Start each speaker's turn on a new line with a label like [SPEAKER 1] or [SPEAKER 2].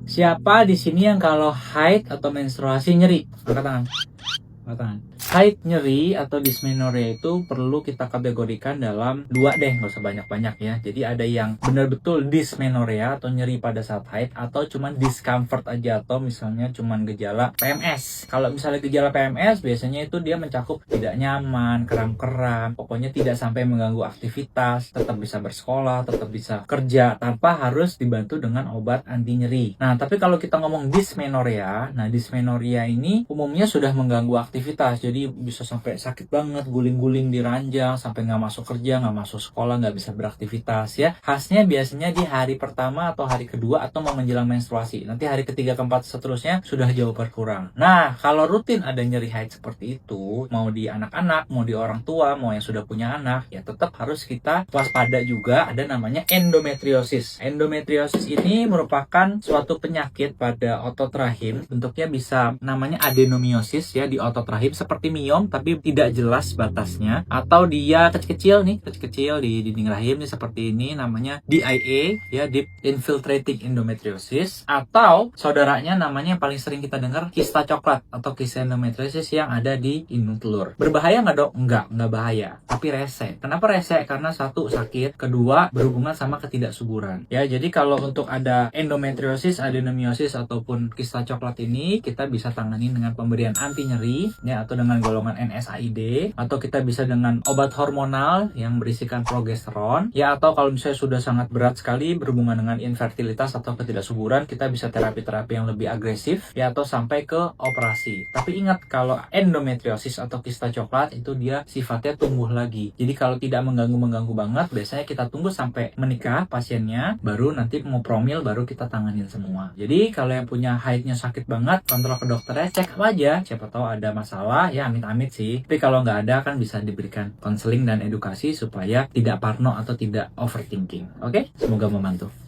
[SPEAKER 1] Siapa di sini yang kalau haid atau menstruasi nyeri? Angkat tangan. Angkat tangan. Haid, nyeri, atau dysmenorrhea itu perlu kita kategorikan dalam dua deh, nggak usah banyak-banyak ya. Jadi ada yang benar-betul dysmenorrhea atau nyeri pada saat haid, atau cuman discomfort aja, atau misalnya cuman gejala PMS. Kalau misalnya gejala PMS, biasanya itu dia mencakup tidak nyaman, kram-kram, pokoknya tidak sampai mengganggu aktivitas, tetap bisa bersekolah, tetap bisa kerja, tanpa harus dibantu dengan obat anti nyeri. Nah, tapi kalau kita ngomong dysmenorrhea, nah dysmenorrhea ini umumnya sudah mengganggu aktivitas, jadi bisa sampai sakit banget, guling-guling di ranjang, sampai nggak masuk kerja, nggak masuk sekolah, nggak bisa beraktivitas ya. Khasnya biasanya di hari pertama atau hari kedua atau mau menjelang menstruasi. Nanti hari ketiga, keempat, seterusnya sudah jauh berkurang. Nah, kalau rutin ada nyeri haid seperti itu, mau di anak-anak, mau di orang tua, mau yang sudah punya anak, ya tetap harus kita waspada juga. Ada namanya endometriosis. Endometriosis ini merupakan suatu penyakit pada otot rahim. Bentuknya bisa namanya adenomiosis ya di otot rahim, seperti miom tapi tidak jelas batasnya, atau dia kecil-kecil nih, kecil-kecil di dinding rahim nih seperti ini, namanya DIA ya, Deep Infiltrating Endometriosis, atau saudaranya namanya yang paling sering kita dengar kista coklat atau kista endometriosis yang ada di indung telur. Berbahaya nggak dok? Nggak bahaya, tapi rese. Kenapa rese? Karena satu, sakit, kedua berhubungan sama ketidaksuburan ya. Jadi kalau untuk ada endometriosis, adenomiosis ataupun kista coklat ini, kita bisa tangani dengan pemberian anti nyeri ya, atau dengan golongan NSAID, atau kita bisa dengan obat hormonal yang berisikan progesteron ya, atau kalau misalnya sudah sangat berat sekali berhubungan dengan infertilitas atau ketidaksuburan, kita bisa terapi-terapi yang lebih agresif ya, atau sampai ke operasi. Tapi ingat, kalau endometriosis atau kista coklat itu dia sifatnya tumbuh lagi, jadi kalau tidak mengganggu banget, biasanya kita tunggu sampai menikah pasiennya, baru nanti mau promil baru kita tanganin semua. Jadi kalau yang punya haidnya sakit banget, kontrol ke dokternya, cek apa aja, siapa tahu ada masalah ya, amit-amit sih. Tapi kalau nggak ada kan bisa diberikan konseling dan edukasi supaya tidak parno atau tidak overthinking. Oke? Semoga membantu.